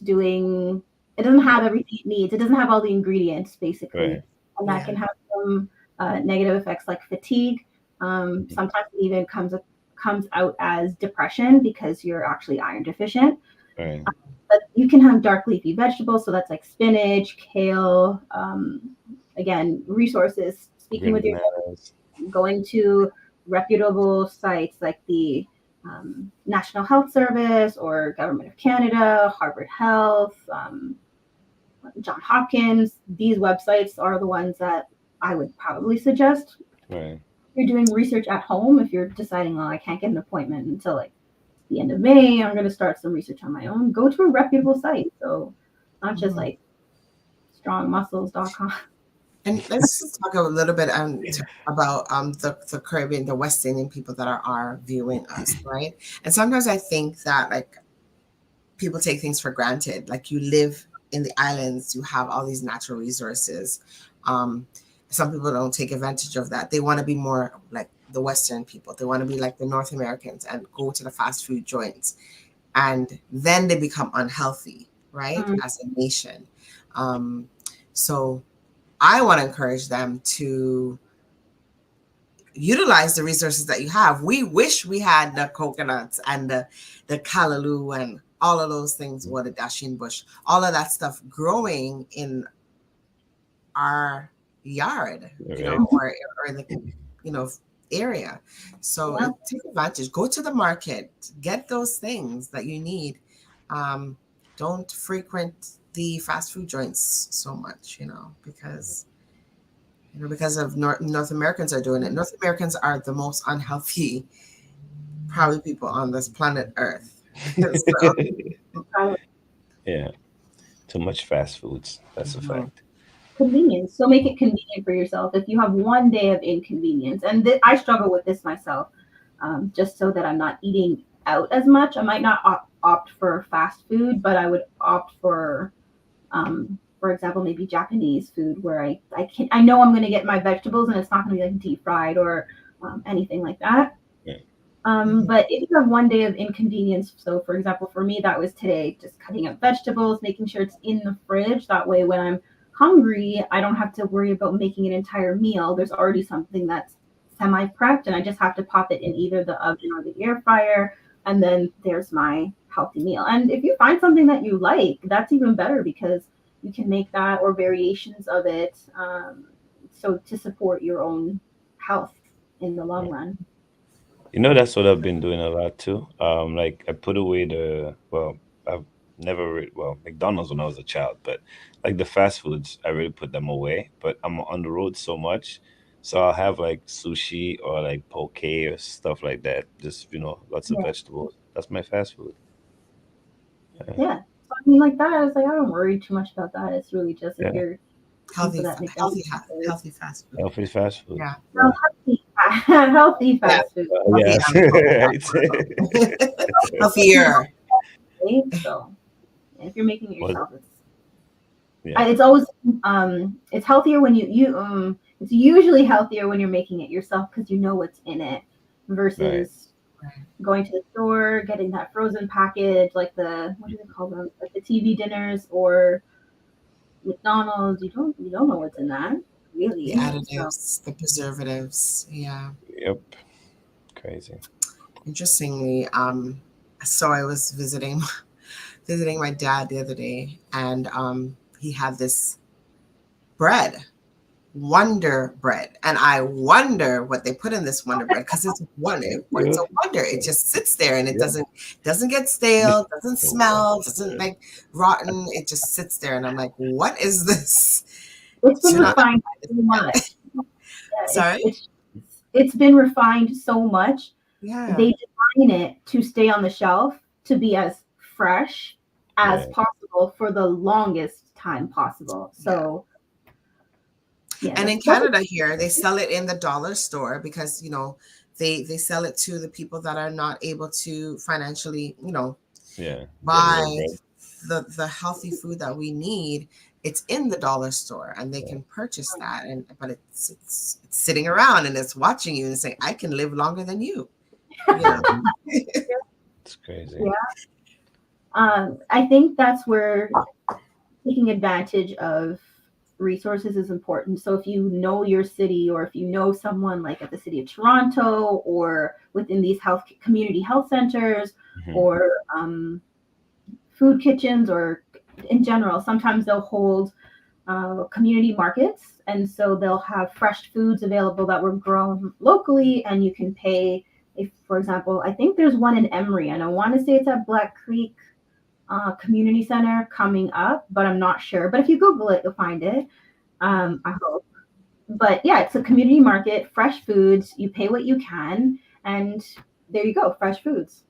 doing. It doesn't have everything it needs. It doesn't have all the ingredients basically, Right. and that can have some negative effects like fatigue. Sometimes it even comes out as depression because you're actually iron deficient. Right. But you can have dark leafy vegetables, so that's like spinach, kale. Again, resources. Speaking Green with your bananas. going to reputable sites like the National Health Service or Government of Canada, Harvard Health, John Hopkins. These websites are the ones that I would probably suggest. Right. You're doing research at home if you're deciding, I can't get an appointment until like the end of May. I'm going to start some research on my own. Go to a reputable site. So not just like strongmuscles.com. And let's just talk a little bit about the Caribbean, the West Indian people that are viewing us, right? And sometimes I think that like people take things for granted. Like you live in the islands, you have all these natural resources. Some people don't take advantage of that. They want to be more like the Western people. They want to be like the North Americans and go to the fast food joints. And then they become unhealthy, right? As a nation. So I want to encourage them to utilize the resources that you have. We wish we had the coconuts and the callaloo and all of those things, what a dasheen bush, all of that stuff growing in our yard, or the, area. So take advantage, go to the market, get those things that you need. Don't frequent the fast food joints so much, because of North Americans are doing it. North Americans are the most unhealthy, probably people on this planet Earth. Yeah. Too much fast foods. That's a fact. Convenience. So make it convenient for yourself. If you have one day of inconvenience, and I struggle with this myself, just so that I'm not eating out as much. I might not opt for fast food, but I would opt for example, maybe Japanese food where I know I'm going to get my vegetables and it's not going to be like deep fried or anything like that. Yeah. But if you have one day of inconvenience, so for example, for me, that was today, just cutting up vegetables, making sure it's in the fridge. That way, when I'm hungry, I don't have to worry about making an entire meal. There's already something that's semi-prepped and I just have to pop it in either the oven or the air fryer. And then there's my healthy meal. And if you find something that you like, that's even better because you can make that or variations of it. So to support your own health in the long run. That's what I've been doing a lot too. Like I put away I've never McDonald's when I was a child, but like the fast foods, I really put them away. But I'm on the road so much, so I'll have like sushi or like poke or stuff like that. Just lots of vegetables. That's my fast food. Yeah. So, I mean, like that, I was like, I don't worry too much about that. It's really just if you're healthy fast food. Healthy fast food. Yeah. No, healthy fast food. Yeah. Healthier. So if you're making it yourself, Yeah. It's always it's healthier when you it's usually healthier when you're making it yourself because you know what's in it versus going to the store, getting that frozen package like what do they call them? Like the TV dinners or McDonald's. You don't know what's in that. Really. The additives, the preservatives. Yeah. Yep. Crazy. Interestingly, so I was visiting my dad the other day, and he had this bread, Wonder Bread, and I wonder what they put in this Wonder Bread because it's a wonder. It just sits there and it doesn't get stale, doesn't smell, doesn't like rotten. It just sits there, and I'm like, what is this? It's been refined so much. Sorry, it's been refined so much. Yeah, they design it to stay on the shelf to be as fresh as possible for the longest time possible. So yeah, and in Canada here, they sell it in the dollar store because, you know, they sell it to the people that are not able to financially, you know, buy the healthy food that we need. It's in the dollar store and they can purchase that. But it's sitting around and it's watching you and saying, I can live longer than you. Yeah. It's crazy. Yeah. I think that's where taking advantage of resources is important. So if you know your city, or if you know someone like at the City of Toronto, or within these community health centers, or food kitchens, or in general, sometimes they'll hold community markets, and so they'll have fresh foods available that were grown locally, and you can pay. If, for example, I think there's one in Emery, and I want to say it's at Black Creek Community Center coming up, but I'm not sure. But if you Google it, you'll find it. I hope. But yeah, it's a community market, fresh foods. You pay what you can, and there you go, fresh foods.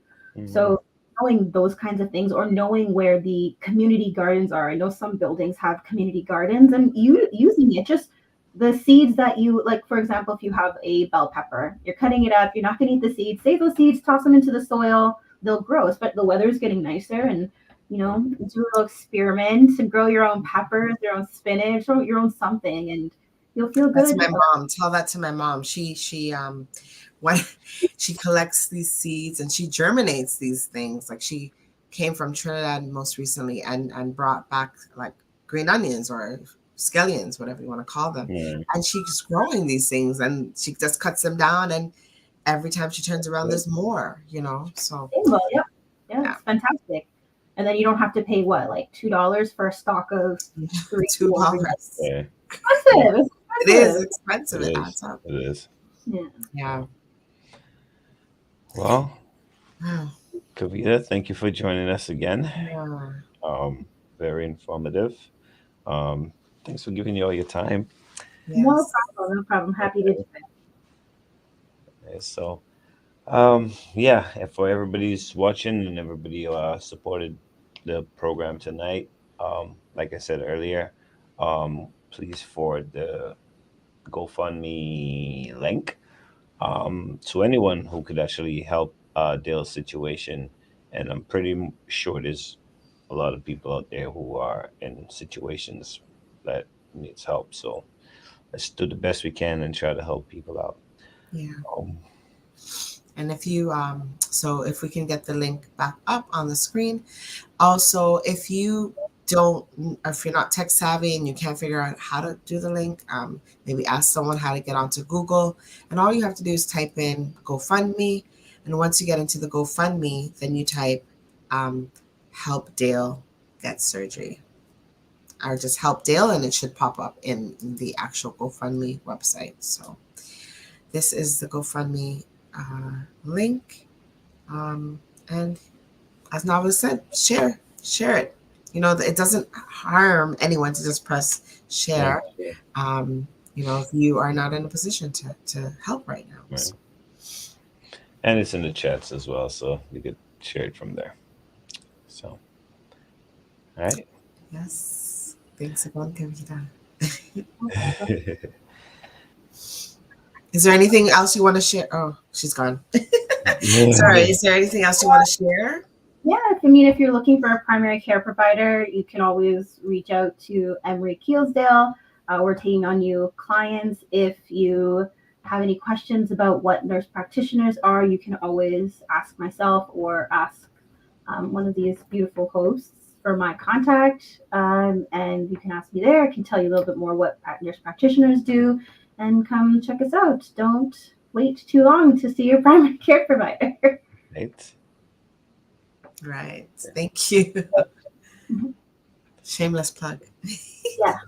So knowing those kinds of things, or knowing where the community gardens are. I know some buildings have community gardens, and using it, just the seeds that you like. For example, if you have a bell pepper, you're cutting it up. You're not going to eat the seeds. Save those seeds, toss them into the soil. They'll grow. But the weather's getting nicer, and you know, do a little experiment and grow your own peppers, your own spinach, or your own something, and you'll feel good. That's my mom. Tell that to my mom. When she collects these seeds and she germinates these things. Like, she came from Trinidad most recently and brought back like green onions or scallions, whatever you want to call them. And she's growing these things and she just cuts them down, and every time she turns around, there's more, you know. So yeah, it's fantastic. And then you don't have to pay what, like $2 for a stock of $2. Yeah. Expensive. It is expensive. It adds up. It is. Yeah. Well, Kavita, thank you for joining us again. Very informative. Thanks for giving you all your time. No problem. Happy to do it. Okay, so, and for everybody who's watching and everybody supported the program tonight, like I said earlier, please forward the GoFundMe link to anyone who could actually help Dale's situation. And I'm pretty sure there's a lot of people out there who are in situations that needs help. So let's do the best we can and try to help people out. Yeah. And if you, so if we can get the link back up on the screen. Also, if you're not tech savvy and you can't figure out how to do the link, maybe ask someone how to get onto Google. And all you have to do is type in GoFundMe. And once you get into the GoFundMe, then you type help Dale get surgery. Or just help Dale, and it should pop up in the actual GoFundMe website. So this is the GoFundMe link. And as Nava said, share it. You know, it doesn't harm anyone to just press share. You know, if you are not in a position to help right now. Right. And it's in the chats as well, so you could share it from there. So, all right. Yes. Thanks again, Kavita. Is there anything else you want to share? Oh, she's gone. Sorry. Is there anything else you want to share? Yeah, if you're looking for a primary care provider, you can always reach out to Emery Keelsdale. We're taking on new clients. If you have any questions about what nurse practitioners are, you can always ask myself or ask one of these beautiful hosts for my contact. And you can ask me there. I can tell you a little bit more what nurse practitioners do, and come check us out. Don't wait too long to see your primary care provider. Right. Thank you. Shameless plug. Yeah,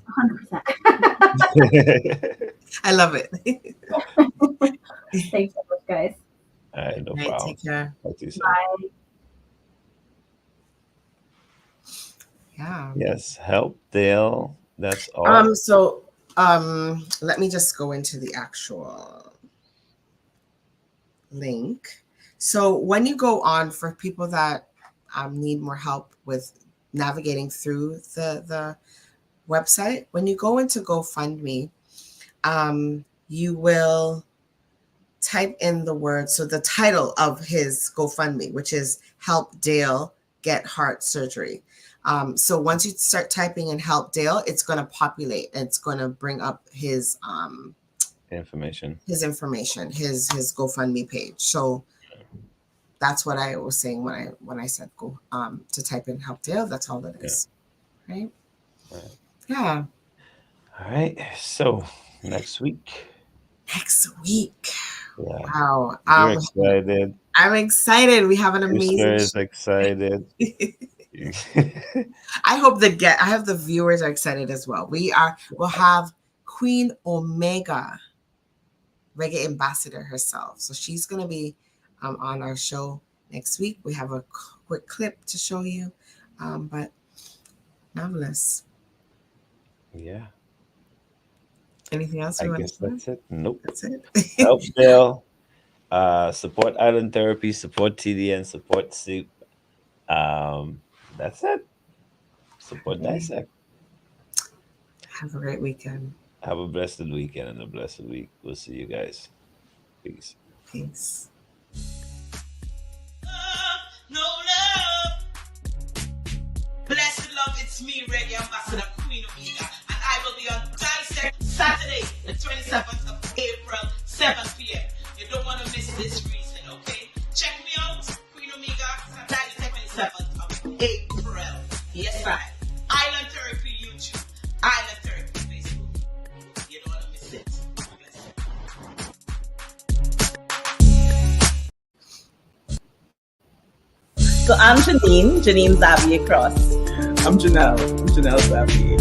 100%. I love it. Thanks so much, guys. All right, no problem. Take care. Bye. Yeah. Yes, help Dale. That's all. So let me just go into the actual link. So when you go on, for people that need more help with navigating through the website, when you go into GoFundMe, you will type in the word, so the title of his GoFundMe, which is Help Dale Get Heart Surgery. So once you start typing in Help Dale, it's going to populate. It's going to bring up his information, his GoFundMe page. So that's what I was saying when I said go to type in Help Dale. That's all it is, right? Yeah. All right. So next week. Yeah. Wow. You're excited. I'm excited. We have an amazing. Sister is excited. I hope I have the viewers are excited as well. We'll have Queen Omega, reggae ambassador herself. So she's gonna be on our show next week. We have a quick clip to show you, but marvelous. Yeah. Anything else? I guess that's it. Nope. That's it. Help Dale. Support Island Therapy. Support TDN. Support Soup. That's it. Support Dissect. Have a great weekend. Have a blessed weekend and a blessed week. We'll see you guys. Peace. Peace. No love. Blessed love, it's me, Reggae Ambassador Queen Omega, and I will be on Dissect Saturday, the 27th of April, 7 p.m. You don't want to miss this reason, okay? Check me out, Queen Omega, Saturday, 27th of April. Yes, I. Island Therapy YouTube, Island Therapy Facebook. You don't want to miss it. So I'm Janine Xavier Cross. I'm Janelle Xavier.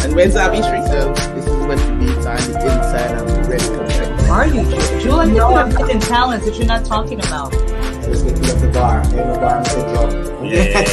And we're Xavier Street. So this is what the beats on the inside. I'm ready to come. Are you, Jewel? You have hidden talents that you're not talking about. Let's get to the bar. Ain't no bar, Mr. Joe. Yeah.